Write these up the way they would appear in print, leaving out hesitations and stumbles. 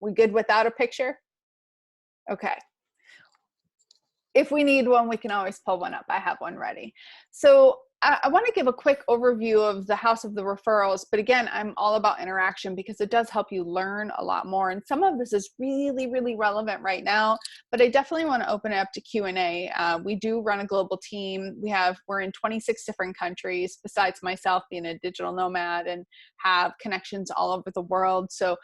We good without a picture? Okay. If we need one, we can always pull one up. I have one ready. So I want to give a quick overview of the House of the Referrals, but again, I'm all about interaction because it does help you learn a lot more. And some of this is really, really relevant right now, but I definitely want to open it up to Q&A. We do run a global team. We're in 26 different countries, besides myself being a digital nomad and have connections all over the world. So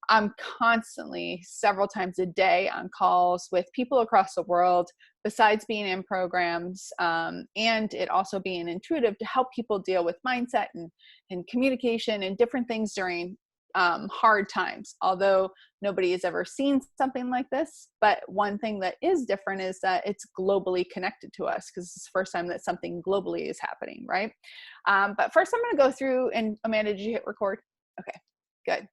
I'm constantly, several times a day, on calls with people across the world, besides being in programs, and it also being intuitive to help people deal with mindset and communication and different things during hard times. Although nobody has ever seen something like this, but one thing that is different is that it's globally connected to us, because it's the first time that something globally is happening, right? But first I'm going to go through, and Amanda, did you hit record? Okay, good.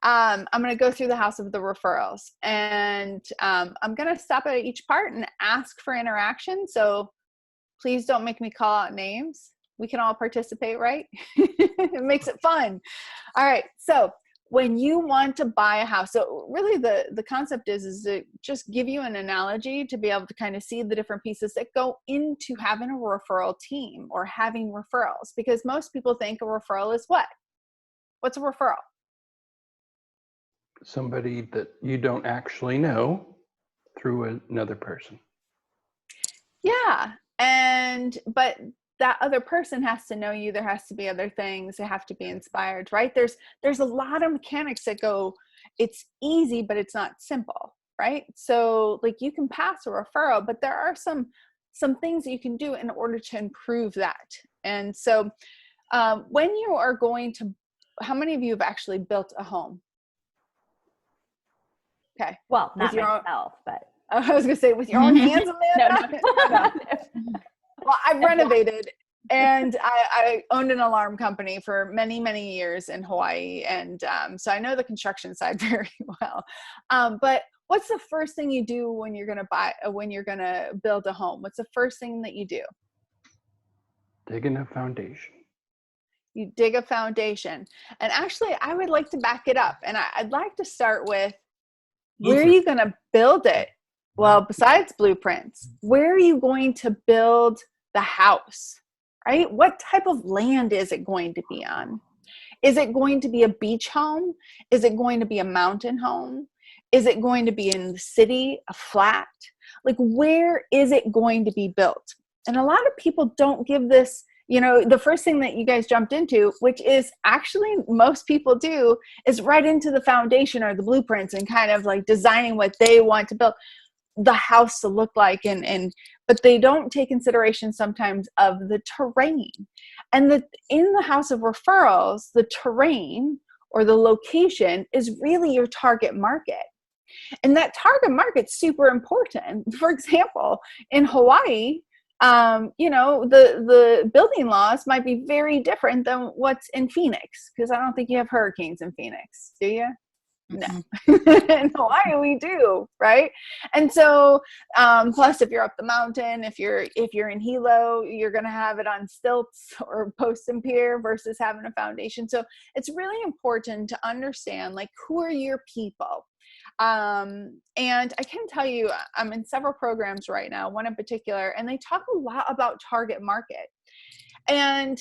I'm going to go through the House of the Referrals, and I'm going to stop at each part and ask for interaction. So please don't make me call out names. We can all participate, right? It makes it fun. All right. So when you want to buy a house, so really the concept is to just give you an analogy to be able to kind of see the different pieces that go into having a referral team or having referrals, because most people think a referral is what? What's a referral? Somebody that you don't actually know through another person. Yeah. But that other person has to know you. There has to be other things. They have to be inspired, right? There's a lot of mechanics that go, it's easy, but it's not simple, right? So like you can pass a referral, but there are some things that you can do in order to improve that. And so when you are going to, how many of you have actually built a home? Okay. Well, not myself, but. I was going to say, with your own hands, Amanda? No. Well, I've renovated, and I owned an alarm company for many, many years in Hawaii. And so I know the construction side very well. But what's the first thing you do when you're going to build a home? What's the first thing that you do? Digging a foundation. You dig a foundation. And actually, I would like to back it up. And I'd like to start with, where are you going to build it? Well, besides blueprints, where are you going to build the house, right? What type of land is it going to be on? Is it going to be a beach home? Is it going to be a mountain home? Is it going to be in the city, a flat? Like, where is it going to be built? And a lot of people don't give this, the first thing that you guys jumped into, which is actually most people do, is right into the foundation or the blueprints and kind of like designing what they want to build the house to look like, but they don't take consideration sometimes of the terrain. And in the House of Referrals, the terrain or the location is really your target market. And that target market's super important. For example, in Hawaii, the building laws might be very different than what's in Phoenix, because I don't think you have hurricanes in Phoenix, do you? No. In Hawaii we do, right? And so plus if you're up the mountain, if you're in Hilo, you're going to have it on stilts or post and pier versus having a foundation. So it's really important to understand, like, who are your people? And I can tell you, I'm in several programs right now, one in particular, and they talk a lot about target market. And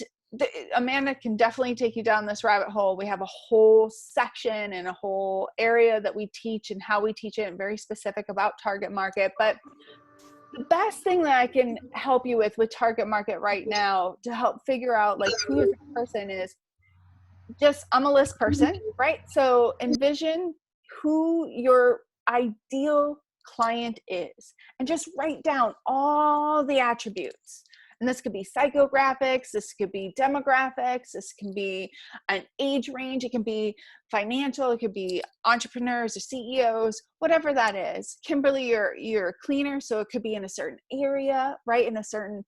Amanda can definitely take you down this rabbit hole. We have a whole section and a whole area that we teach and how we teach it, and very specific about target market. But the best thing that I can help you with target market right now to help figure out like who this person is, just, I'm a list person, right? So envision who your ideal client is and just write down all the attributes. And this could be psychographics, this could be demographics, this can be an age range, it can be financial, it could be entrepreneurs or CEOs, whatever that is. Kimberly, you're a cleaner, so it could be in a certain area, right? In a certain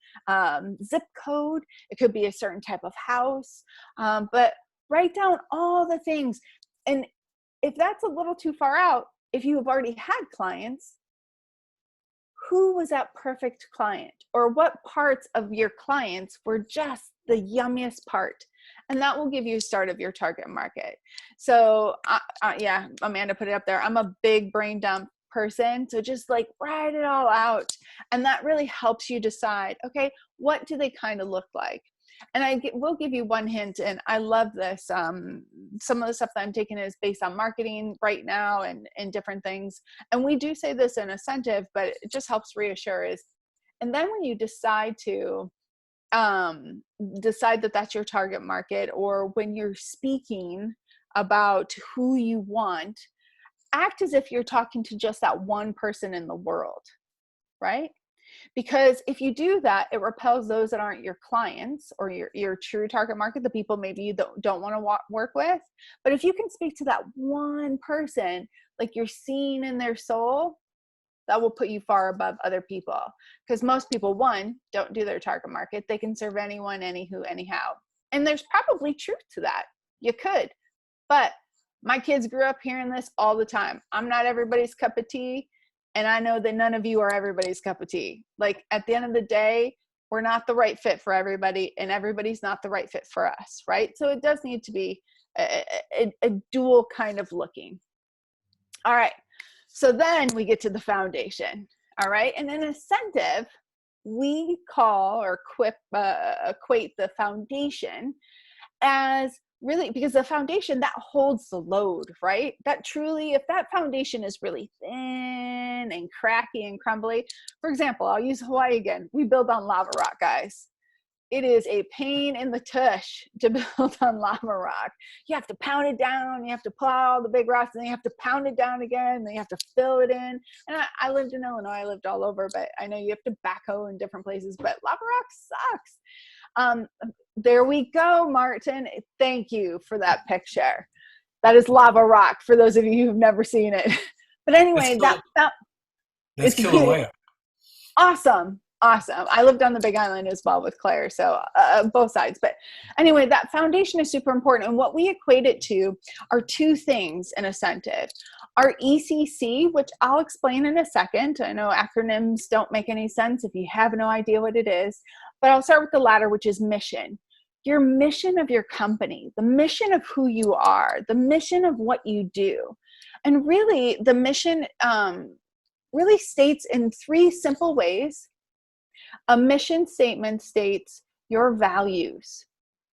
zip code. It could be a certain type of house. But write down all the things. And if that's a little too far out, if you have already had clients, who was that perfect client, or what parts of your clients were just the yummiest part? And that will give you a start of your target market. So yeah, Amanda put it up there. I'm a big brain dump person. So just like write it all out. And that really helps you decide, okay, what do they kind of look like? And will give you one hint, and I love this. Some of the stuff that I'm taking is based on marketing right now and different things. And we do say this in Asentiv, but it just helps reassure is, and then when you decide to decide that that's your target market, or when you're speaking about who you want, act as if you're talking to just that one person in the world, right? Because if you do that, it repels those that aren't your clients or your true target market, the people maybe you don't want to work with. But if you can speak to that one person, like you're seeing in their soul, that will put you far above other people. Because most people, one, don't do their target market. They can serve anyone, anywho, anyhow. And there's probably truth to that. You could. But my kids grew up hearing this all the time. I'm not everybody's cup of tea. And I know that none of you are everybody's cup of tea. Like at the end of the day, we're not the right fit for everybody, and everybody's not the right fit for us, right? So it does need to be a dual kind of looking. All right. So then we get to the foundation. All right. And in Asentiv, we call or equate the foundation as really, because the foundation that holds the load, right? That truly, if that foundation is really thin and cracky and crumbly, for example, I'll use Hawaii again. We build on lava rock, guys. It is a pain in the tush to build on lava rock. You have to pound it down. You have to pull out all the big rocks, and then you have to pound it down again. And then you have to fill it in. And I lived in Illinois. I lived all over, but I know you have to backhoe in different places. But lava rock sucks. There we go, Martin. Thank you for that picture. That is lava rock for those of you who've never seen it. But anyway, that's Kilauea. Awesome. I lived on the Big Island as well with Claire, so both sides. But anyway, that foundation is super important. And what we equate it to are two things in Asentiv. Our ECC, which I'll explain in a second. I know acronyms don't make any sense if you have no idea what it is. But I'll start with the latter, which is mission. Your mission of your company, the mission of who you are, the mission of what you do. And really, the mission really states in three simple ways. A mission statement states your values.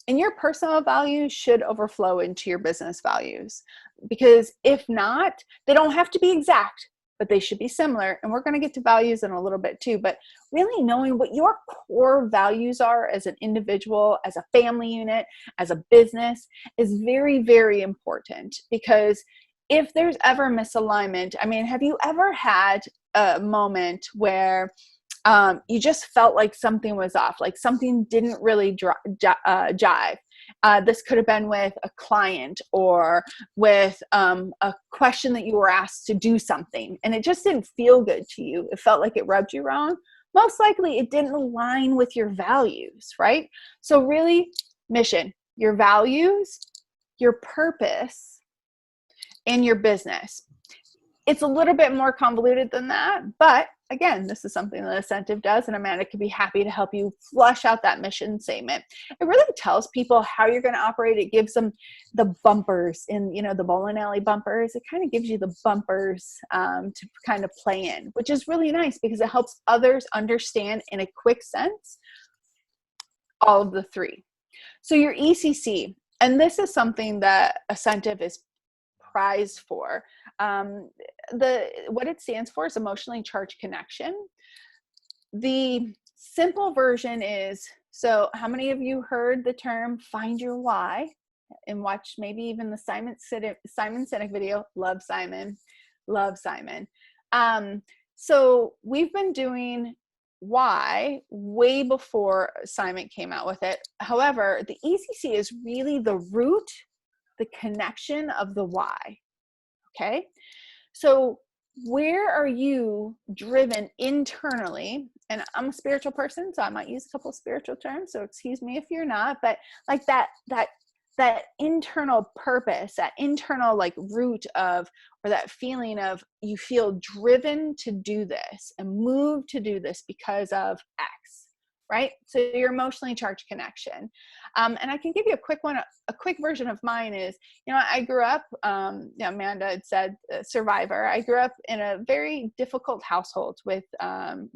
And your personal values should overflow into your business values. Because if not, they don't have to be exact, but they should be similar. And we're going to get to values in a little bit too. But really knowing what your core values are as an individual, as a family unit, as a business is very, very important. Because if there's ever misalignment, I mean, have you ever had a moment where you just felt like something was off, like something didn't really jive? This could have been with a client or with a question that you were asked to do something, and it just didn't feel good to you. It felt like it rubbed you wrong. Most likely it didn't align with your values, right? So really, mission, your values, your purpose, and your business. It's a little bit more convoluted than that, but again, this is something that Asentiv does, and Amanda could be happy to help you flush out that mission statement. It really tells people how you're going to operate. It gives them the bumpers in, the bowling alley bumpers. It kind of gives you the bumpers to kind of play in, which is really nice because it helps others understand in a quick sense all of the three. So your ECC, and this is something that Asentiv is prized for. What it stands for is emotionally charged connection. The simple version is, so how many of you heard the term find your why and watch maybe even the Simon Sinek video? Love Simon. So we've been doing why way before Simon came out with it. However, the ECC is really the root, the connection of the why. Okay. So where are you driven internally? And I'm a spiritual person, so I might use a couple of spiritual terms. So excuse me if you're not, but like that internal purpose, that internal like root of, or that feeling of you feel driven to do this and move to do this because of X. right? So your emotionally charged connection. And I can give you a quick one. A quick version of mine is, I grew up, Amanda had said, survivor. I grew up in a very difficult household with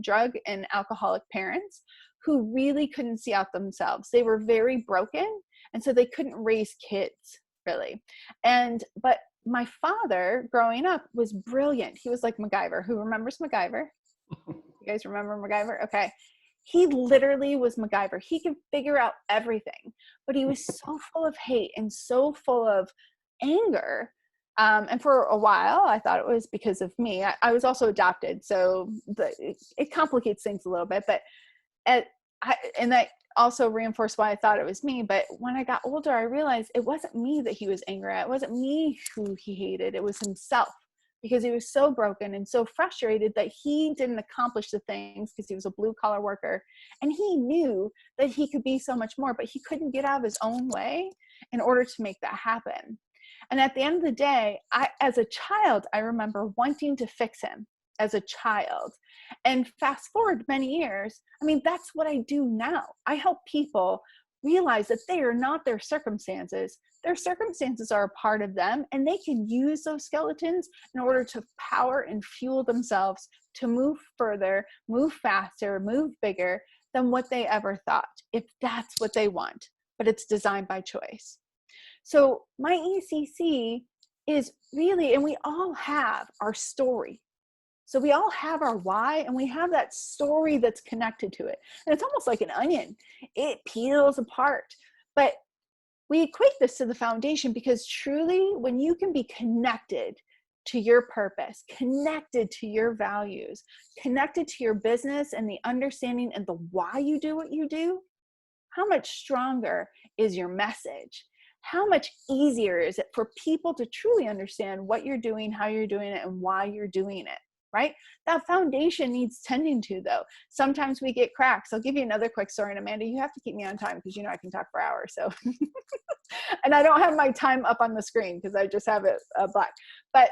drug and alcoholic parents who really couldn't see out themselves. They were very broken, and so they couldn't raise kids, really. But my father, growing up, was brilliant. He was like MacGyver. Who remembers MacGyver? You guys remember MacGyver? Okay. He literally was MacGyver. He could figure out everything, but he was so full of hate and so full of anger. And for a while, I thought it was because of me. I was also adopted, so it complicates things a little bit. But and that also reinforced why I thought it was me. But when I got older, I realized it wasn't me that he was angry at. It wasn't me who he hated. It was himself, because he was so broken and so frustrated that he didn't accomplish the things because he was a blue collar worker. And he knew that he could be so much more, but he couldn't get out of his own way in order to make that happen. And at the end of the day, as a child, I remember wanting to fix him as a child. And fast forward many years, that's what I do now. I help people realize that they are not their circumstances. Their circumstances are a part of them, and they can use those skeletons in order to power and fuel themselves to move further, move faster, move bigger than what they ever thought, if that's what they want. But it's designed by choice. So my ECC is really, and we all have our story. So we all have our why, and we have that story that's connected to it. And it's almost like an onion. It peels apart. But we equate this to the foundation, because truly, when you can be connected to your purpose, connected to your values, connected to your business and the understanding and the why you do what you do, how much stronger is your message? How much easier is it for people to truly understand what you're doing, how you're doing it, and why you're doing it? Right? That foundation needs tending to, though. Sometimes we get cracks. I'll give you another quick story. And Amanda, you have to keep me on time, because I can talk for hours. So, and I don't have my time up on the screen because I just have it black. But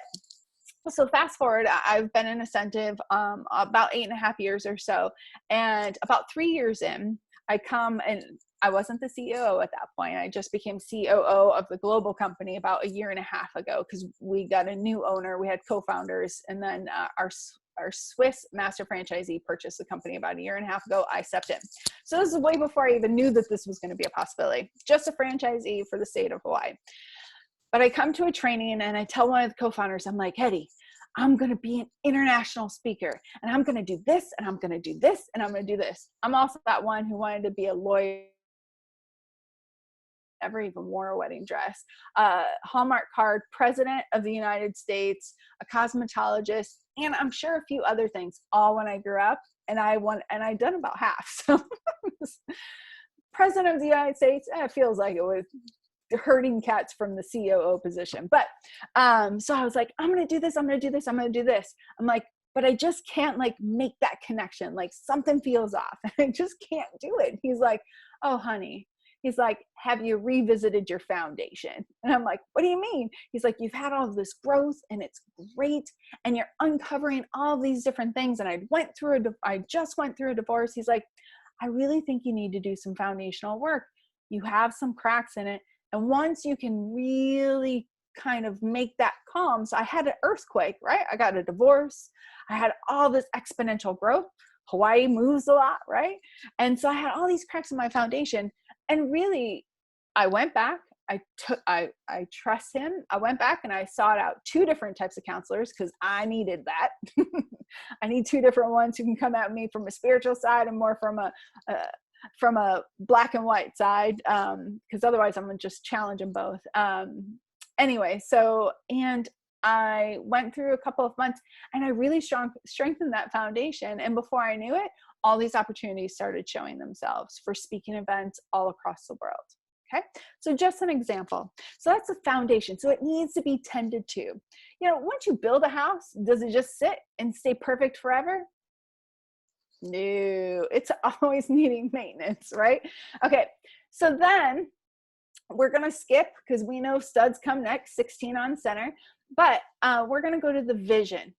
so fast forward, I've been in Asentiv about 8.5 years or so. And about 3 years in, I come, and I wasn't the CEO at that point. I just became COO of the global company about 1.5 years ago, because we got a new owner. We had co-founders, and then our Swiss master franchisee purchased the company about 1.5 years ago. I stepped in. So this is way before I even knew that this was going to be a possibility. Just a franchisee for the state of Hawaii. But I come to a training, and I tell one of the co-founders, I'm like, Hetty, I'm going to be an international speaker, and I'm going to do this, and I'm going to do this, and I'm going to do this. I'm also that one who wanted to be a lawyer, never even wore a wedding dress, Hallmark card, president of the United States, a cosmetologist, and I'm sure a few other things, all when I grew up. And I'd done about half. So president of the United States, it feels like it was herding cats from the COO position. But so I was like, I'm going to do this. I'm going to do this. I'm going to do this. I'm like, but I just can't make that connection. Like something feels off. I just can't do it. He's like, oh, honey. He's like, have you revisited your foundation? And I'm like, what do you mean? He's like, you've had all this growth and it's great. And you're uncovering all these different things. And I just went through a divorce. He's like, I really think you need to do some foundational work. You have some cracks in it. And once you can really kind of make that calm. So I had an earthquake, right? I got a divorce. I had all this exponential growth. Hawaii moves a lot, right? And so I had all these cracks in my foundation. And really, I went back. I trust him. I went back and I sought out 2 different types of counselors, because I needed that. I need 2 different ones who can come at me from a spiritual side and more from a black and white side, because otherwise I'm gonna just challenge them both. Anyway, and I went through a couple of months, and I really strengthened that foundation. And before I knew it, all these opportunities started showing themselves for speaking events all across the world. Okay. So just an example. So that's the foundation. So it needs to be tended to. Once you build a house, does it just sit and stay perfect forever? No, it's always needing maintenance, right? Okay. So then we're going to skip, because we know studs come next, 16 on center, but we're going to go to the vision,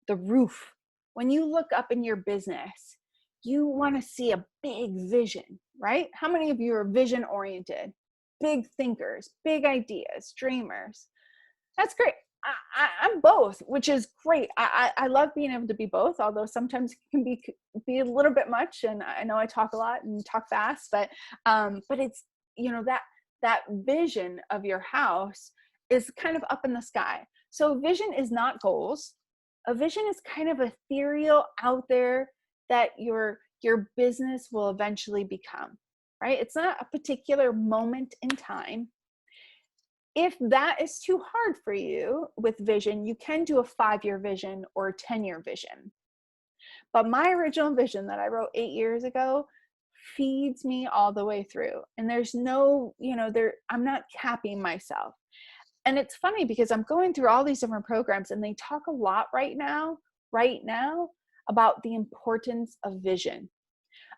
the roof. When you look up in your business, you want to see a big vision, right? How many of you are vision oriented, big thinkers, big ideas, dreamers? That's great. I'm both, which is great. I love being able to be both, although sometimes it can be a little bit much. And I know I talk a lot and talk fast, but it's, that vision of your house is kind of up in the sky. So vision is not goals. A vision is kind of ethereal out there that your business will eventually become, right? It's not a particular moment in time. If that is too hard for you with vision, you can do a 5-year vision or a 10-year vision. But my original vision that I wrote 8 years ago feeds me all the way through. And there's no, I'm not capping myself. And it's funny because I'm going through all these different programs and they talk a lot right now about the importance of vision.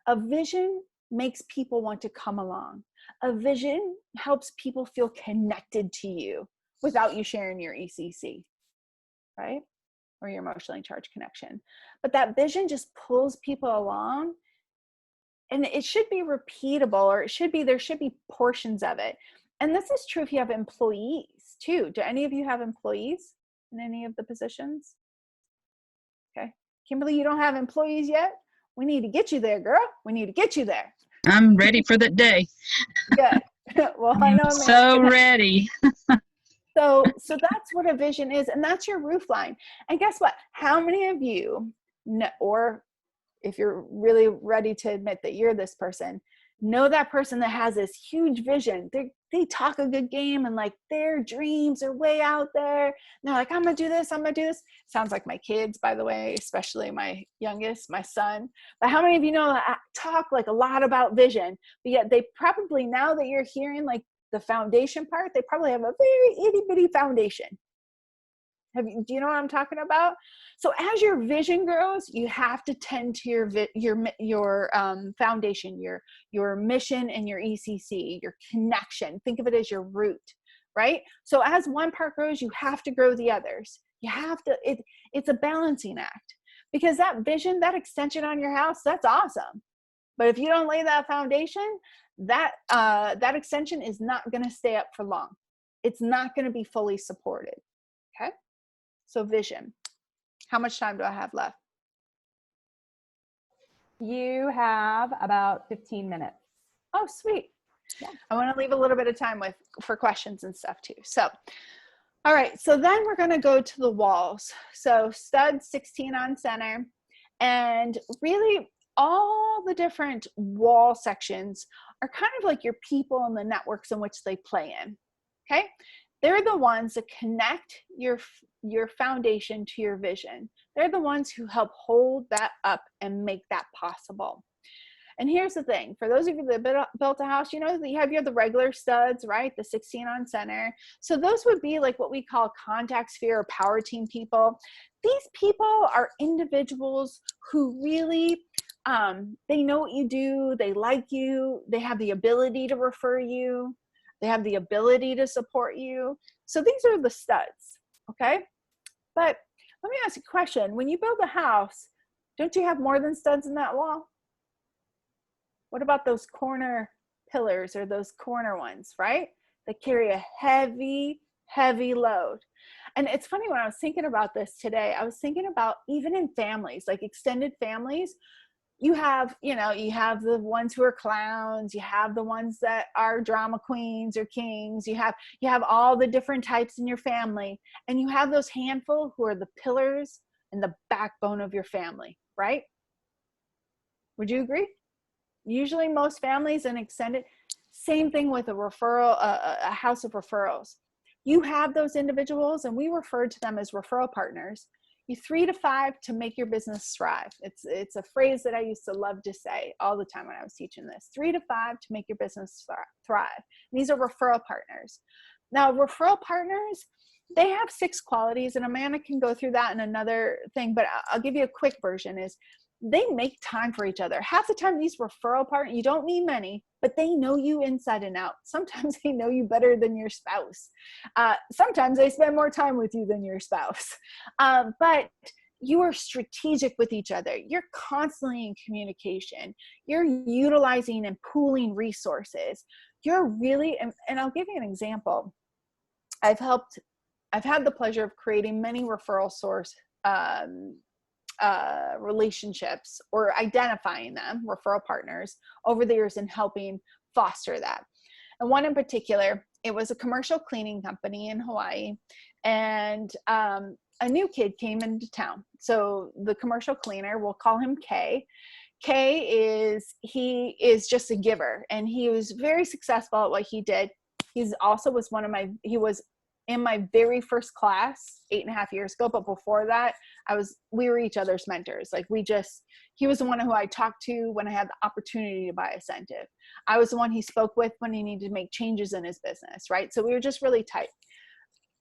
A vision makes people want to come along. A vision helps people feel connected to you without you sharing your ECC, right? Or your emotionally charged connection. But that vision just pulls people along, and it should be repeatable, or there should be portions of it. And this is true if you have employees too. Do any of you have employees in any of the positions? Okay. Kimberly, you don't have employees yet? We need to get you there, girl. We need to get you there. I'm ready for that day. Good. Well, I know. I'm so ready. So that's what a vision is, and that's your roof line. And guess what? How many of you, or if you're really ready to admit that you're this person, know that person that has this huge vision? They talk a good game, and like their dreams are way out there. And they're like, I'm gonna do this, I'm gonna do this. Sounds like my kids, by the way, especially my youngest, my son. But how many of you know that talk like a lot about vision, but yet they probably, now that you're hearing like the foundation part, they probably have a very itty bitty foundation. Do you know what I'm talking about? So as your vision grows, you have to tend to your foundation, your mission and your ECC, your connection. Think of it as your root, right? So as one part grows, you have to grow the others. You have to, it's a balancing act, because that vision, that extension on your house, that's awesome. But if you don't lay that foundation, that extension is not going to stay up for long. It's not going to be fully supported. Okay. So vision. How much time do I have left? You have about 15 minutes. Oh, sweet. Yeah. I want to leave a little bit of time for questions and stuff too. So, all right. So then we're going to go to the walls. So stud 16 on center, and really all the different wall sections are kind of like your people and the networks in which they play in. Okay. They're the ones that connect your foundation to your vision. They're the ones who help hold that up and make that possible. And here's the thing, for those of you that built a house, you know that you have the regular studs, right? The 16 on center. So those would be like what we call contact sphere or power team people. These people are individuals who really, they know what you do, they like you, they have the ability to refer you, they have the ability to support you. So these are the studs, okay? But let me ask you a question. When you build a house, don't you have more than studs in that wall? What about those corner pillars or those corner ones, right? That carry a heavy, heavy load. And it's funny, when I was thinking about this today, I was thinking about even in families, like extended families, you have the ones who are clowns, you have the ones that are drama queens or kings, you have all the different types in your family, and you have those handful who are the pillars and the backbone of your family, right? Would you agree? Usually most families and extended, same thing with a referral, a house of referrals. You have those individuals, and we refer to them as referral partners. You 3 to 5 to make your business thrive. It's a phrase that I used to love to say all the time when I was teaching this. 3 to 5 to make your business thrive. And these are referral partners. Now, referral partners, they have 6 qualities, and Amanda can go through that in another thing, but I'll give you a quick version. Is they make time for each other. Half the time, these referral partners, you don't need many, but they know you inside and out. Sometimes they know you better than your spouse. Sometimes they spend more time with you than your spouse. But you are strategic with each other. You're constantly in communication. You're utilizing and pooling resources. You're really, and I'll give you an example. I've had the pleasure of creating many referral source relationships, or identifying them, referral partners, over the years, and helping foster that. And one in particular, it was a commercial cleaning company in Hawaii, and a new kid came into town. So the commercial cleaner, we'll call him Kay. He is just a giver, and he was very successful at what he did. He was in my very first class 8.5 years ago, but before that, we were each other's mentors. Like, he was the one who I talked to when I had the opportunity to buy Asentiv. I was the one he spoke with when he needed to make changes in his business, right? So we were just really tight.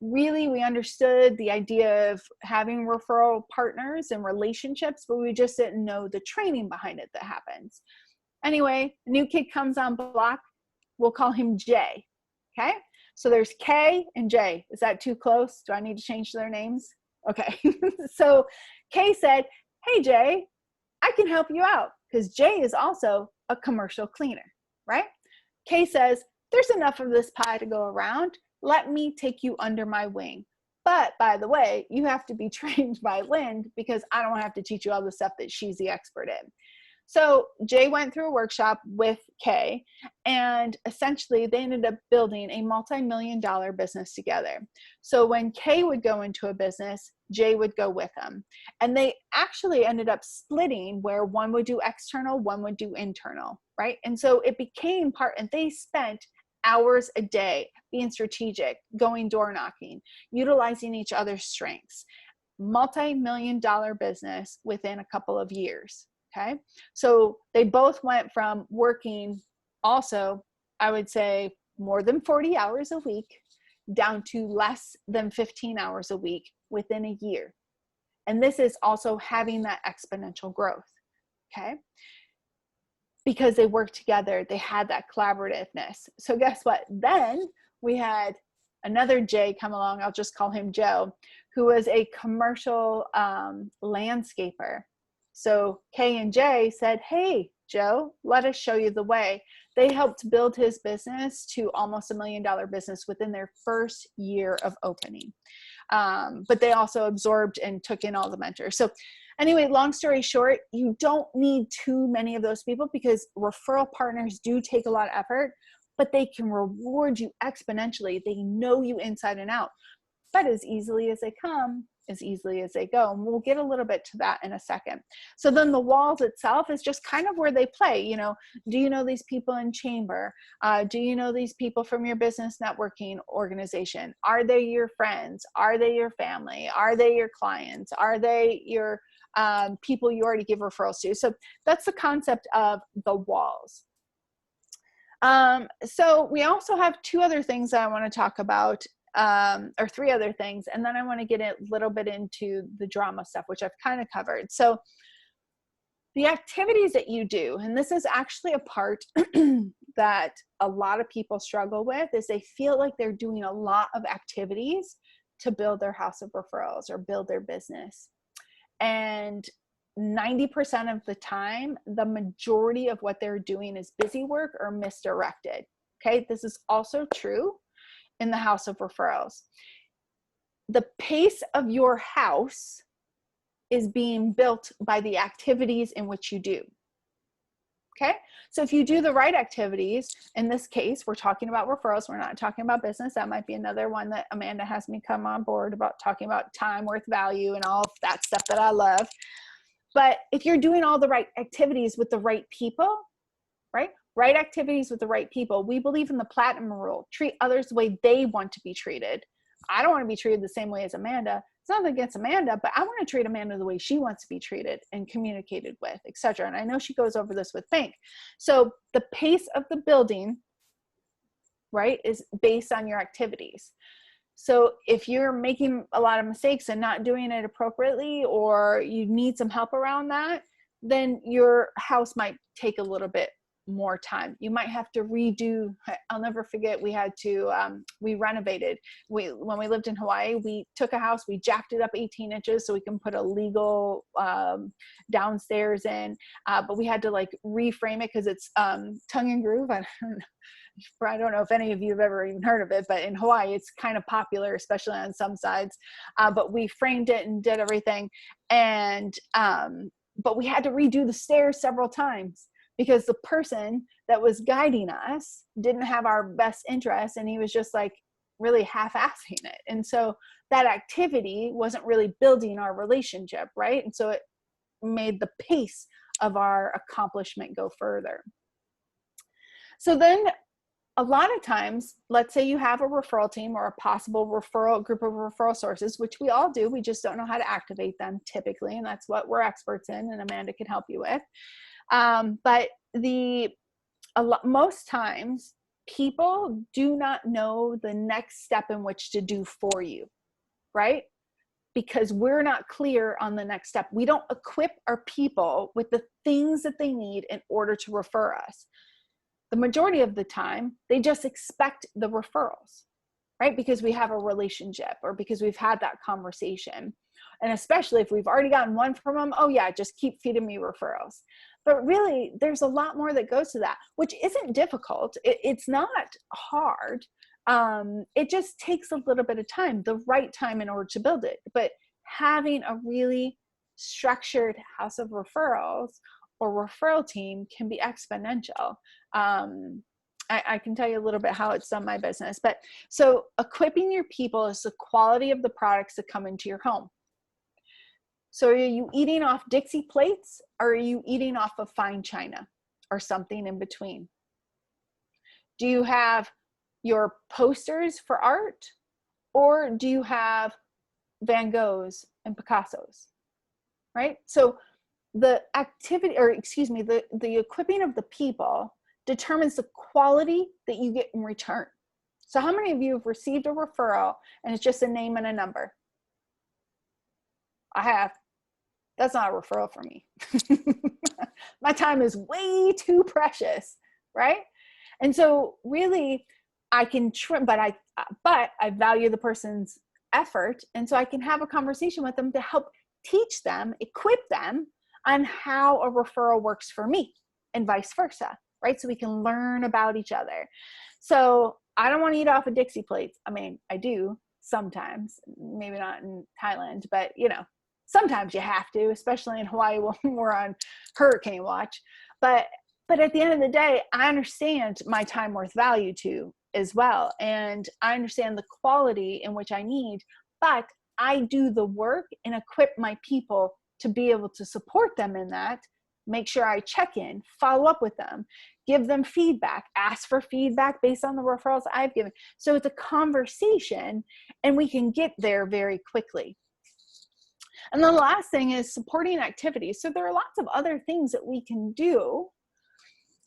Really, we understood the idea of having referral partners and relationships, but we just didn't know the training behind it that happens. Anyway, a new kid comes on block. We'll call him Jay. Okay. So there's K and J. Is that too close? Do I need to change their names? Okay. So K said, hey, Jay, I can help you out, because Jay is also a commercial cleaner, right? K says, there's enough of this pie to go around. Let me take you under my wing. But by the way, you have to be trained by Lynn, because I don't have to teach you all the stuff that she's the expert in. So Jay went through a workshop with Kay, and essentially they ended up building a multi-million-dollar business together. So when Kay would go into a business, Jay would go with him. And they actually ended up splitting, where one would do external, one would do internal, right? And so it became and they spent hours a day being strategic, going door knocking, utilizing each other's strengths. Multi-million-dollar business within a couple of years. Okay. So they both went from working also, I would say, more than 40 hours a week down to less than 15 hours a week within a year. And this is also having that exponential growth. Okay. Because they worked together, they had that collaborativeness. So guess what? Then we had another Jay come along. I'll just call him Joe, who was a commercial landscaper. So Kay and Jay said, hey, Joe, let us show you the way. They helped build his business to almost $1 million business within their first year of opening. But they also absorbed and took in all the mentors. So anyway, long story short, you don't need too many of those people, because referral partners do take a lot of effort, but they can reward you exponentially. They know you inside and out. But as easily as they come, as easily as they go. And we'll get a little bit to that in a second. So then the walls itself is just kind of where they play. You know, do you know these people in chamber? Do you know these people from your business networking organization? Are they your friends? Are they your family? Are they your clients? Are they your people you already give referrals to? So that's the concept of the walls. So we also have two other things that I want to talk about, or three other things. And then I want to get a little bit into the drama stuff, which I've kind of covered. So the activities that you do, and this is actually a part that a lot of people struggle with, is they feel like they're doing a lot of activities to build their House of Referrals or build their business. And 90% of the time, the majority of what they're doing is busy work or misdirected. Okay. This is also true in the House of Referrals. The pace of your house is being built by the activities in which you do. Okay. So if you do the right activities, in this case, we're talking about referrals. We're not talking about business. That might be another one that Amanda has me come on board about, talking about time worth value and all of that stuff that I love. But if you're doing all the right activities with the right people, right? Right activities with the right people. We believe in the platinum rule. Treat others the way they want to be treated. I don't want to be treated the same way as Amanda. It's nothing against Amanda, but I want to treat Amanda the way she wants to be treated and communicated with, etc. And I know she goes over this with Pink. So the pace of the building, right, is based on your activities. So if you're making a lot of mistakes and not doing it appropriately, or you need some help around that, then your house might take a little bit more time. You might have to redo. I'll never forget, we had to, we renovated. When we lived in Hawaii, we took a house, we jacked it up 18 inches so we can put a legal downstairs in, but we had to like reframe it because it's tongue and groove. I don't know if any of you have ever even heard of it, but in Hawaii, it's kind of popular, especially on some sides. But we framed it and did everything. And, but we had to redo the stairs several times because the person that was guiding us didn't have our best interest. And he was just like really half-assing it. And so that activity wasn't really building our relationship, right? And so it made the pace of our accomplishment go further. So then a lot of times, let's say you have a referral team or a possible group of referral sources, which we all do. We just don't know how to activate them typically. And that's what we're experts in, and Amanda can help you with. But most times people do not know the next step in which to do for you, right? Because we're not clear on the next step. We don't equip our people with the things that they need in order to refer us. The majority of the time, they just expect the referrals, right? Because we have a relationship or because we've had that conversation. And especially if we've already gotten one from them, oh yeah, just keep feeding me referrals. But really, there's a lot more that goes to that, which isn't difficult. It's not hard. It just takes a little bit of time, the right time in order to build it. But having a really structured House of Referrals or referral team can be exponential. I can tell you a little bit how it's done my business. But so equipping your people is the quality of the products that come into your home. So are you eating off Dixie plates, or are you eating off of fine china or something in between? Do you have your posters for art, or do you have Van Goghs and Picassos, right? So the activity, or excuse me, the equipping of the people determines the quality that you get in return. So how many of you have received a referral and it's just a name and a number? I have. That's not a referral for me. My time is way too precious, right? And so really I can trim, but I value the person's effort. And so I can have a conversation with them to help teach them, equip them on how a referral works for me and vice versa, right? So we can learn about each other. So I don't want to eat off of Dixie plates. I mean, I do sometimes, maybe not in Thailand, but you know, sometimes you have to, especially in Hawaii when we're on hurricane watch. But at the end of the day, I understand my time worth value to as well. And I understand the quality in which I need, but I do the work and equip my people to be able to support them in that, make sure I check in, follow up with them, give them feedback, ask for feedback based on the referrals I've given. So it's a conversation and we can get there very quickly. And then the last thing is supporting activities. So there are lots of other things that we can do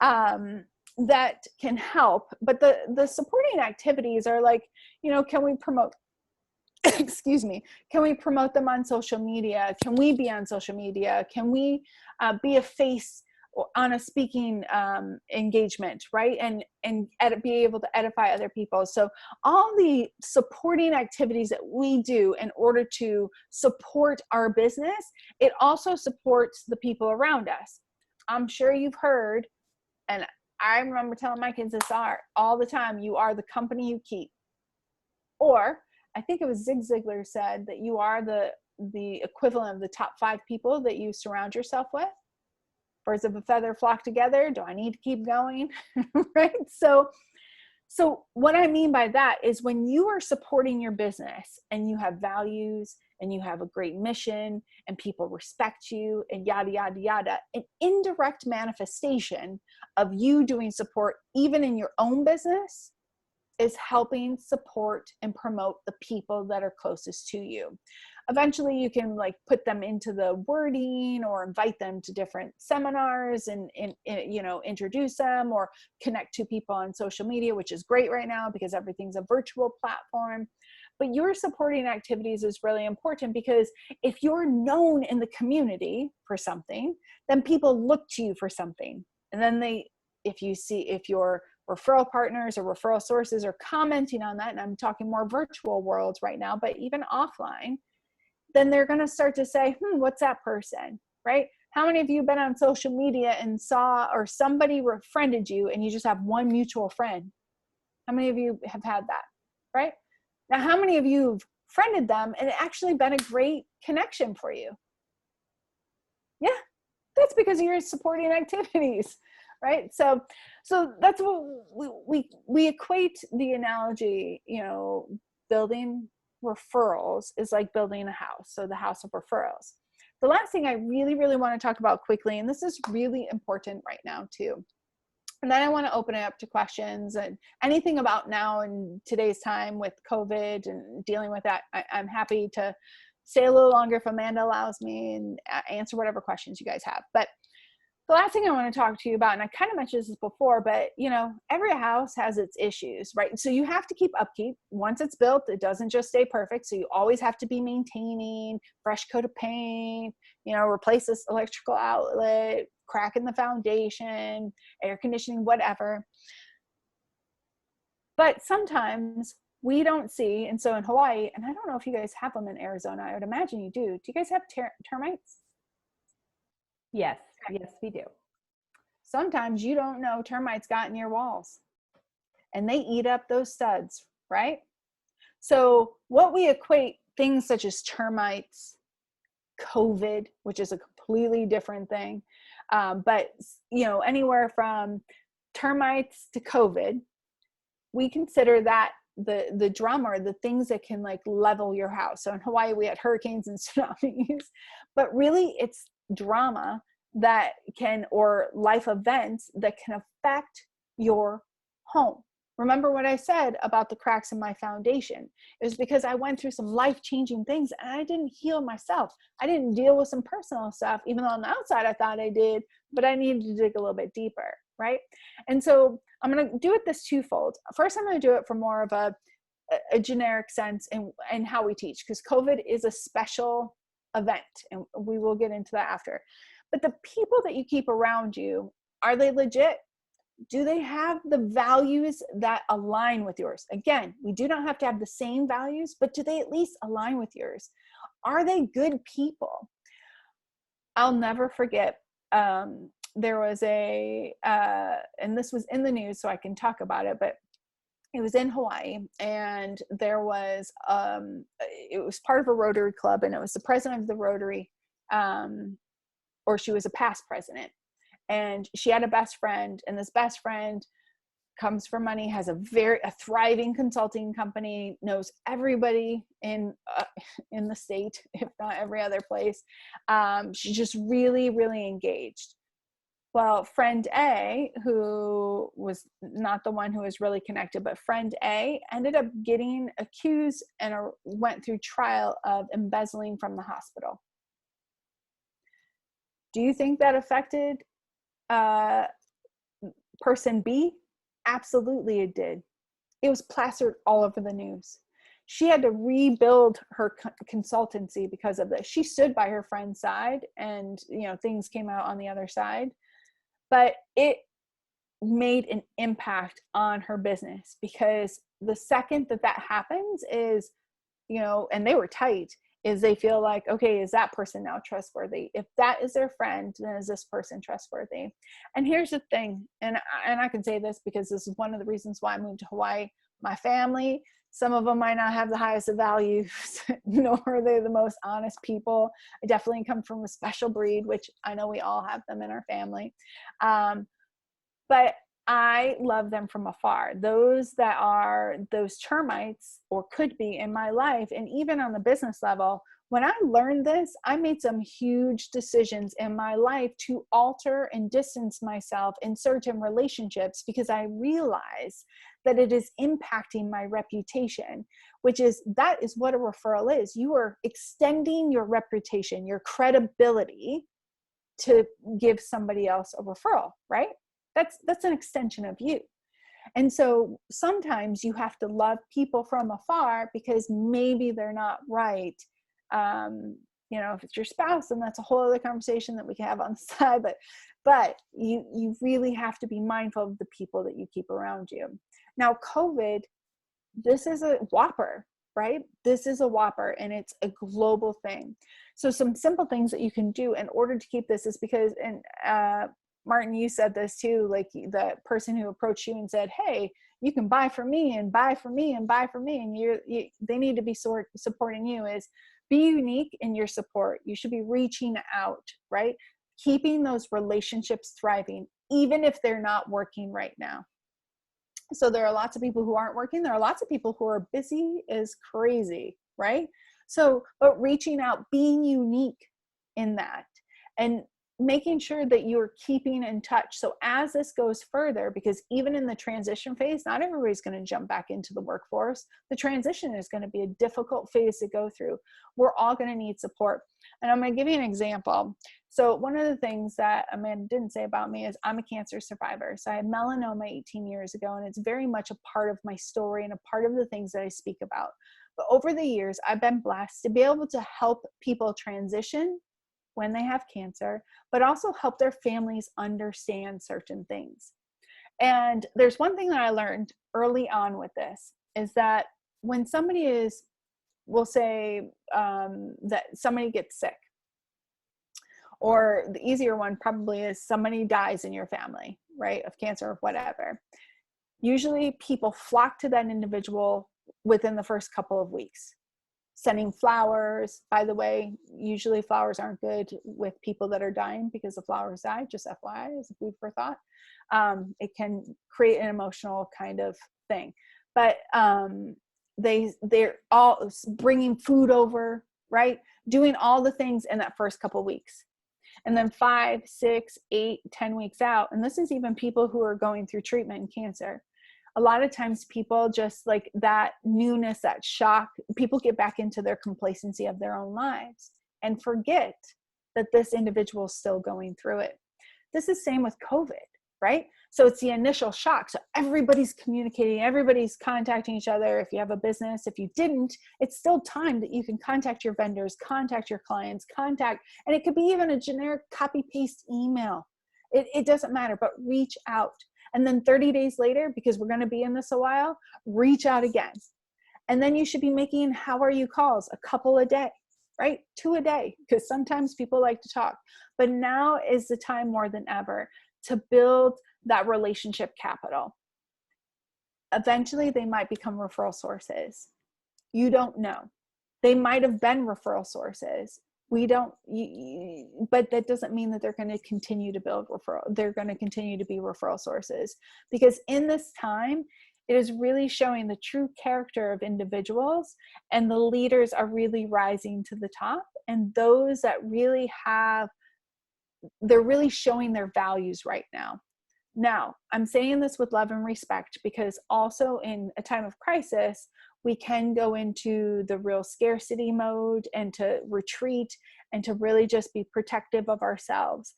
that can help, but the supporting activities are like, you know, can we promote, excuse me, can we promote them on social media? Can we be on social media? Can we be a face on a speaking engagement, right? And be able to edify other people. So all the supporting activities that we do in order to support our business, it also supports the people around us. I'm sure you've heard, and I remember telling my kids this all the time, you are the company you keep. Or I think it was Zig Ziglar said that you are the equivalent of the top 5 people that you surround yourself with. Birds of a feather flock together. Do I need to keep going? Right? So what I mean by that is when you are supporting your business and you have values and you have a great mission and people respect you and yada, yada, yada, an indirect manifestation of you doing support even in your own business is helping support and promote the people that are closest to you. Eventually you can like put them into the wording or invite them to different seminars and you know, introduce them or connect to people on social media, which is great right now because everything's a virtual platform. But your supporting activities is really important because if you're known in the community for something, then people look to you for something. And then they if your referral partners or referral sources are commenting on that, and I'm talking more virtual worlds right now, but even offline, then they're going to start to say, what's that person, right? How many of you have been on social media and saw, or somebody friended you and you just have one mutual friend? How many of you have had that, right? Now, how many of you have friended them and it actually been a great connection for you? Yeah, that's because of your supporting activities, right? So that's what we equate the analogy, building referrals is like building a house. So the House of Referrals. The last thing I really, really want to talk about quickly, and this is really important right now too, and then I want to open it up to questions and anything about now in today's time with COVID and dealing with that. I'm happy to stay a little longer if Amanda allows me and answer whatever questions you guys have. But the last thing I want to talk to you about, and I kind of mentioned this before, but every house has its issues, right? So you have to keep upkeep. Once it's built, it doesn't just stay perfect. So you always have to be maintaining, fresh coat of paint, replace this electrical outlet, crack in the foundation, air conditioning, whatever. But sometimes we don't see, and so in Hawaii, and I don't know if you guys have them in Arizona, I would imagine you do. Do you guys have termites? Yes, yes, we do. Sometimes you don't know termites got in your walls and they eat up those studs, right? So what we equate things such as termites, COVID, which is a completely different thing, but anywhere from termites to COVID, we consider that the drama, or the things that can like level your house. So in Hawaii, we had hurricanes and tsunamis, but really it's drama that can, or life events that can affect your home. Remember what I said about the cracks in my foundation? It was because I went through some life-changing things and I didn't heal myself. I didn't deal with some personal stuff, even though on the outside I thought I did, but I needed to dig a little bit deeper, right? And so I'm going to do it this twofold. First, I'm going to do it for more of a generic sense in how we teach, because COVID is a special event and we will get into that after. But the people that you keep around you, are they legit? Do they have the values that align with yours? Again, we do not have to have the same values, but do they at least align with yours? Are they good people? I'll never forget, there was and this was in the news, so I can talk about it, but it was in Hawaii, and there was, it was part of a Rotary Club, and it was the president of the Rotary, or she was a past president. And she had a best friend, and this best friend comes from money, has a thriving consulting company, knows everybody in the state, if not every other place. She's just really, really engaged. Well, friend A, who was not the one who was really connected, but friend A ended up getting accused and went through trial of embezzling from the hospital. Do you think that affected person B? Absolutely it did. It was plastered all over the news. She had to rebuild her consultancy because of this. She stood by her friend's side, and things came out on the other side, but it made an impact on her business, because the second that happens is, and they were tight, is they feel like, okay, is that person now trustworthy? If that is their friend, then is this person trustworthy? And here's the thing, and I can say this because this is one of the reasons why I moved to Hawaii. My family, some of them might not have the highest of values, nor are they the most honest people. I definitely come from a special breed, which I know we all have them in our family. But I love them from afar. Those that are those termites, or could be, in my life, and even on the business level, when I learned this, I made some huge decisions in my life to alter and distance myself in certain relationships, because I realized that it is impacting my reputation, that is what a referral is. You are extending your reputation, your credibility, to give somebody else a referral, right? That's an extension of you. And so sometimes you have to love people from afar because maybe they're not right. You know, if it's your spouse, then that's a whole other conversation that we can have on the side. But you really have to be mindful of the people that you keep around you. Now, COVID, this is a whopper, right? This is a whopper, and it's a global thing. So some simple things that you can do in order to keep this is because, and Martin, you said this too, like the person who approached you and said, hey, you can buy from me and buy from me and buy from me, and they need to be supporting you, is be unique in your support. You should be reaching out, right? Keeping those relationships thriving, even if they're not working right now. So there are lots of people who aren't working. There are lots of people who are busy as crazy, right? So, but reaching out, being unique in that, and making sure that you're keeping in touch. So as this goes further, because even in the transition phase, not everybody's going to jump back into the workforce. The transition is going to be a difficult phase to go through. We're all going to need support. And I'm going to give you an example. So one of the things that Amanda didn't say about me is I'm a cancer survivor. So I had melanoma 18 years ago, and it's very much a part of my story and a part of the things that I speak about. But over the years, I've been blessed to be able to help people transition when they have cancer, but also help their families understand certain things. And there's one thing that I learned early on with this, is that when somebody is, we'll say that somebody gets sick, or the easier one probably is somebody dies in your family, right, of cancer or whatever. Usually people flock to that individual within the first couple of weeks. Sending flowers, by the way, usually flowers aren't good with people that are dying because the flowers die, just FYI, as a food for thought. It can create an emotional kind of thing. But they're all bringing food over, right? Doing all the things in that first couple of weeks. And then 5, 6, 8, 10 weeks out, and this is even people who are going through treatment in cancer. A lot of times people just like that newness, that shock, people get back into their complacency of their own lives and forget that this individual is still going through it. This is same with COVID, right? So it's the initial shock. So everybody's communicating, everybody's contacting each other. If you have a business, if you didn't, it's still time that you can contact your vendors, contact your clients, and it could be even a generic copy paste email. It doesn't matter, but reach out. And then 30 days later, because we're going to be in this a while, reach out again. And then you should be making how are you calls, a couple a day, right? 2 a day, because sometimes people like to talk. But now is the time more than ever to build that relationship capital. Eventually, they might become referral sources. You don't know. They might have been referral sources. We don't, but that doesn't mean that they're going to continue to build they're going to continue to be referral sources, because in this time, it is really showing the true character of individuals, and the leaders are really rising to the top. And those that really they're really showing their values right now. Now, I'm saying this with love and respect, because also in a time of crisis, we can go into the real scarcity mode and to retreat and to really just be protective of ourselves.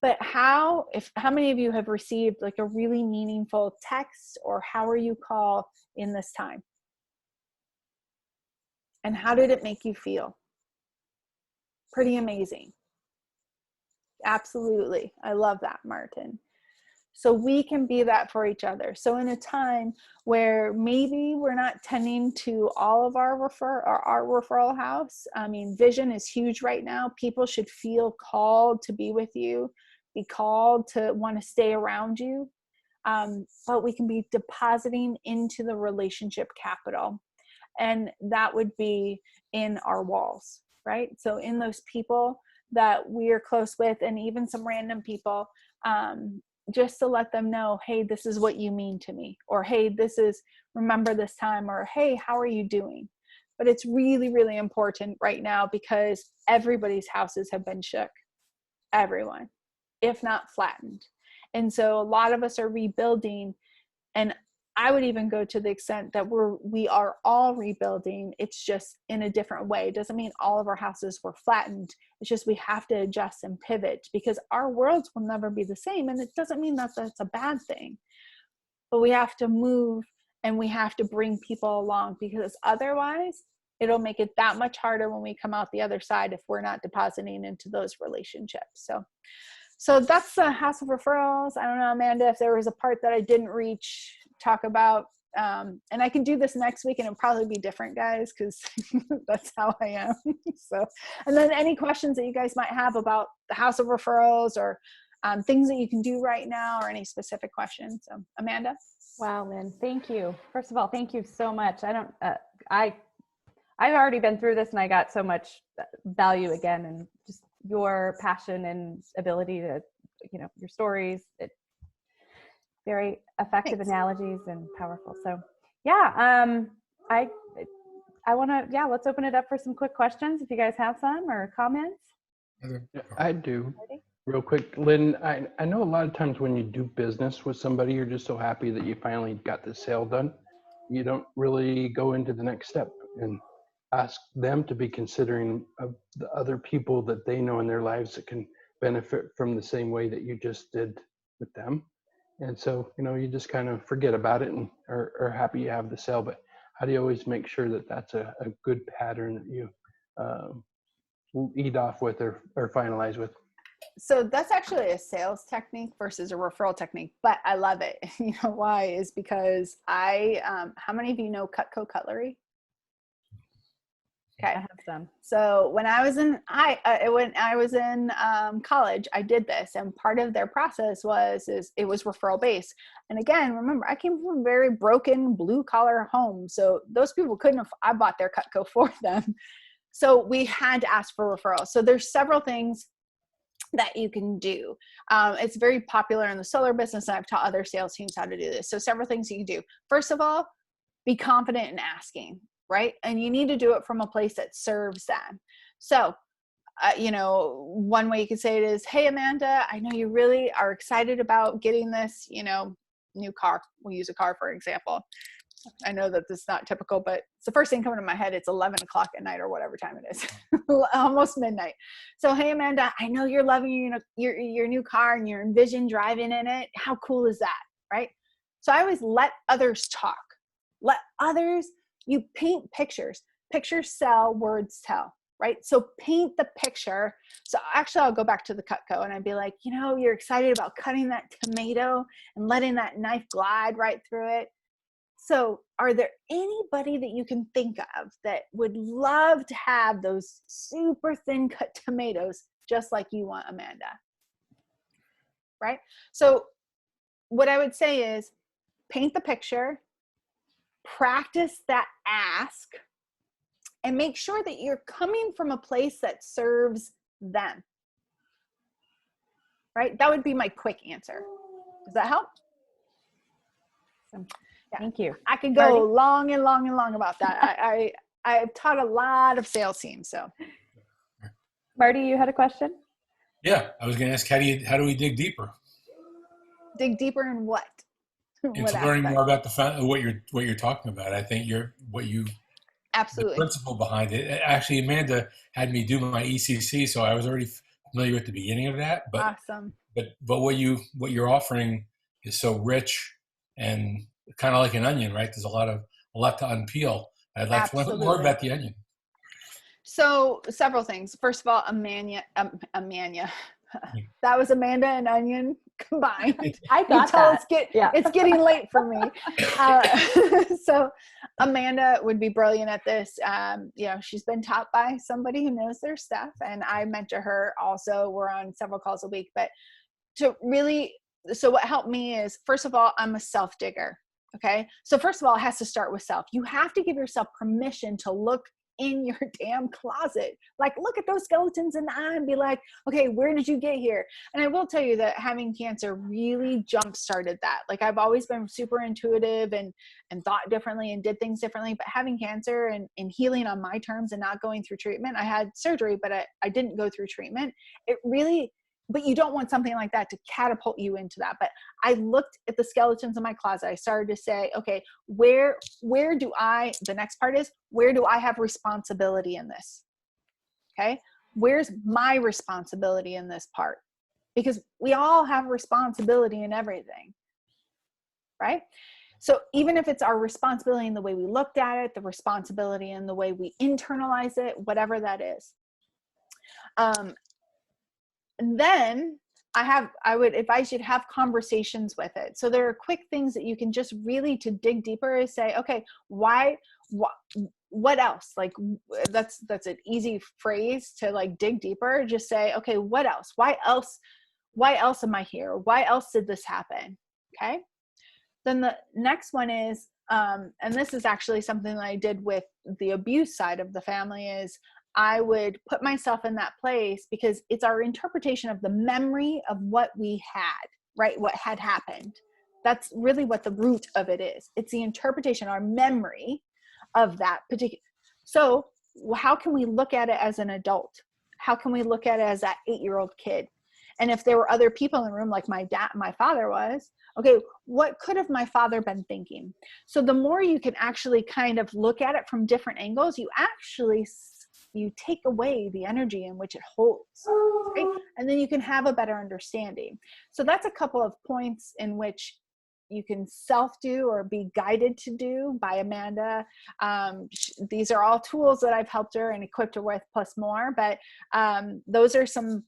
But how many of you have received like a really meaningful text or how are you call in this time? And how did it make you feel? Pretty amazing. Absolutely. I love that, Martin. So we can be that for each other. So in a time where maybe we're not tending to all of our referral house, I mean, vision is huge right now. People should feel called to be with you, be called to want to stay around you. But we can be depositing into the relationship capital. And that would be in our walls, right? So in those people that we're close with, and even some random people, just to let them know, hey, this is what you mean to me, or hey, remember this time, or hey, how are you doing? But it's really, really important right now because everybody's houses have been shook. Everyone, if not flattened. And so a lot of us are rebuilding, and I would even go to the extent that we are all rebuilding. It's just in a different way. It doesn't mean all of our houses were flattened. It's just we have to adjust and pivot because our worlds will never be the same. And it doesn't mean that that's a bad thing. But we have to move and we have to bring people along, because otherwise it'll make it that much harder when we come out the other side if we're not depositing into those relationships. So that's the House of Referrals. I don't know, Amanda, if there was a part that I didn't talk about. And I can do this next week and it'll probably be different, guys, because that's how I am. So, and then any questions that you guys might have about the House of Referrals or things that you can do right now, or any specific questions. So, Amanda? Wow, Lynn, thank you. First of all, thank you so much. I've already been through this and I got so much value again, and just your passion and ability to, your stories, very effective Thanks. Analogies and powerful. So yeah, I want to, let's open it up for some quick questions if you guys have some or comments. I do. Real quick, Lynn, I know a lot of times when you do business with somebody, you're just so happy that you finally got the sale done. You don't really go into the next step and ask them to be considering of the other people that they know in their lives that can benefit from the same way that you just did with them. And so, you just kind of forget about it and are happy you have the sale. But how do you always make sure that that's a good pattern that you lead off with or finalize with? So that's actually a sales technique versus a referral technique, but I love it. You know why? Is because how many of you know Cutco cutlery? Okay. I have some. So when I was in college, I did this, and part of their process was it was referral based. And again, remember, I came from a very broken blue collar home, so those people I bought their Cutco for them. So we had to ask for referrals. So there's several things that you can do. It's very popular in the solar business, and I've taught other sales teams how to do this. So several things you can do. First of all, be confident in asking, right? And you need to do it from a place that serves them. So, one way you could say it is, hey, Amanda, I know you really are excited about getting this, new car. We'll use a car for example. I know that this is not typical, but it's the first thing coming to my head. It's 11 o'clock at night or whatever time it is, almost midnight. So, hey, Amanda, I know you're loving your new car and you envision driving in it. How cool is that, right? So I always let others talk. You paint pictures. Pictures sell, words tell, right? So paint the picture. So actually, I'll go back to the Cutco and I'd be like, you're excited about cutting that tomato and letting that knife glide right through it. So are there anybody that you can think of that would love to have those super thin cut tomatoes just like you want, Amanda? Right? So what I would say is paint the picture, practice that ask, and make sure that you're coming from a place that serves them. Right? That would be my quick answer. Does that help? Yeah. Thank you. I could go long and long and long about that. I've taught a lot of sales teams. So, Marty, you had a question? Yeah, I was going to ask, how do we dig deeper? Dig deeper in what? Into learning more about what you're talking about. I think absolutely the principle behind it. Actually, Amanda had me do my ECC, so I was already familiar with the beginning of that. But awesome. But what you're offering is so rich and kind of like an onion, right? There's a lot to unpeel. I'd like to learn more about the onion. So several things. First of all, Amanda. That was Amanda and onion combined. I got that. It's getting late for me. So Amanda would be brilliant at this. She's been taught by somebody who knows their stuff, and I mentor her also. We're on several calls a week, but so what helped me is, first of all, I'm a self digger. Okay. So first of all, it has to start with self. You have to give yourself permission to look in your damn closet. Like, look at those skeletons in the eye and be like, okay, where did you get here? And I will tell you that having cancer really jump-started that. Like, I've always been super intuitive and thought differently and did things differently, but having cancer and healing on my terms and not going through treatment, I had surgery, but I didn't go through treatment. But you don't want something like that to catapult you into that. But I looked at the skeletons in my closet. I started to say, okay, the next part is, where do I have responsibility in this? Okay. Where's my responsibility in this part? Because we all have responsibility in everything. Right. So even if it's our responsibility in the way we looked at it, the responsibility in the way we internalize it, whatever that is. And then I would advise you to have conversations with it. So there are quick things that you can just really, to dig deeper, is say, okay, what else? Like that's an easy phrase to like dig deeper. Just say, okay, what else? Why else am I here? Why else did this happen? Okay. Then the next one is, and this is actually something that I did with the abuse side of the family, is I would put myself in that place, because it's our interpretation of the memory of what we had, right? What had happened. That's really what the root of it is. It's the interpretation, our memory of that particular. So how can we look at it as an adult? How can we look at it as that 8-year-old kid? And if there were other people in the room, like my father was, okay, what could have my father been thinking? So the more you can actually kind of look at it from different angles, you take away the energy in which it holds, right? And then you can have a better understanding. So that's a couple of points in which you can self-do or be guided to do by Amanda. These are all tools that I've helped her and equipped her with, plus more. But those are some,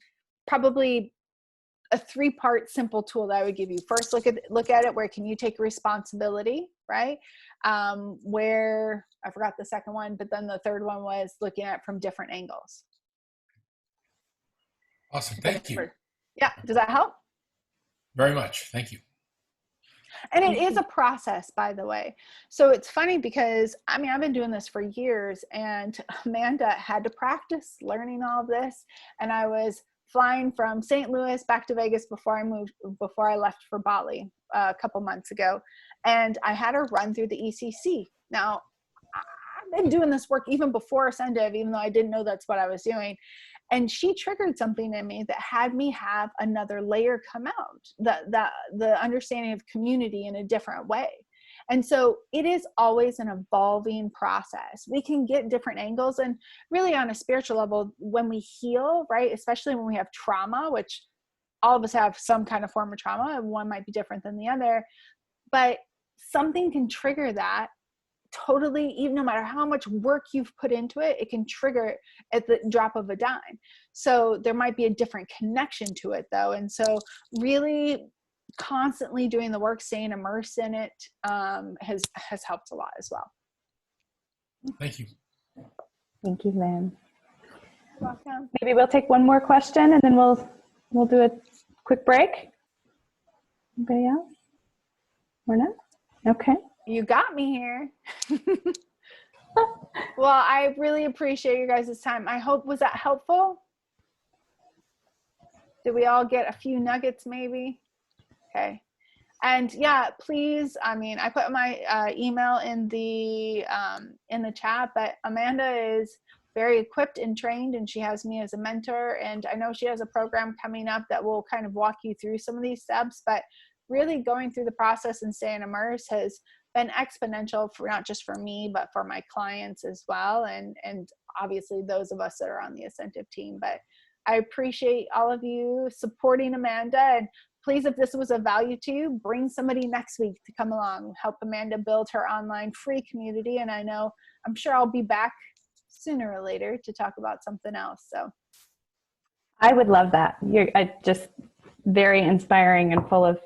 probably a 3-part simple tool that I would give you. First, look at it. Where can you take responsibility, right? Where, I forgot the second one, but then the third one was looking at it from different angles. Awesome. Thank you. Yeah. Does that help? Very much. Thank you. And it is a process, by the way. So it's funny because, I mean, I've been doing this for years, and Amanda had to practice learning all of this. And I was flying from St. Louis back to Vegas before I left for Bali a couple months ago. And I had her run through the ECC. Now, I've been doing this work even before Asentiv, even though I didn't know that's what I was doing. And she triggered something in me that had me have another layer come out, the understanding of community in a different way. And so it is always an evolving process. We can get different angles, and really on a spiritual level, when we heal, right, especially when we have trauma, which all of us have some kind of form of trauma, and one might be different than the other, but something can trigger that totally, even no matter how much work you've put into it, it can trigger at the drop of a dime. So there might be a different connection to it though. And so really constantly doing the work, staying immersed in it, has helped a lot as well. Thank you. Thank you, Lynn. You're welcome. Maybe we'll take one more question and then we'll do a quick break. Anybody else? Or not? Okay. You got me here. Well, I really appreciate you guys' time. I hope, was that helpful? Did we all get a few nuggets maybe? Okay. And yeah, please, I mean, I put my email in the chat, but Amanda is very equipped and trained, and she has me as a mentor. And I know she has a program coming up that will kind of walk you through some of these steps, but really going through the process and staying immersed has been exponential for not just for me, but for my clients as well. And obviously those of us that are on the Asentiv team. But I appreciate all of you supporting Amanda. And please, if this was of value to you, bring somebody next week to come along, help Amanda build her online free community. And I'm sure I'll be back sooner or later to talk about something else. So I would love that. You're just very inspiring and full of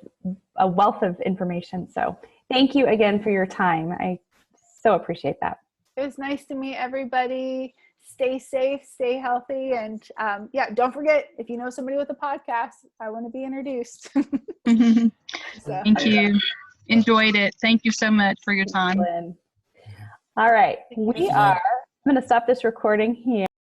a wealth of information. So thank you again for your time. I so appreciate that. It was nice to meet everybody. Stay safe, stay healthy. And yeah, don't forget, if you know somebody with a podcast, I want to be introduced. So. Thank you. Enjoyed it. Thank you so much for your time. All right. I'm going to stop this recording here.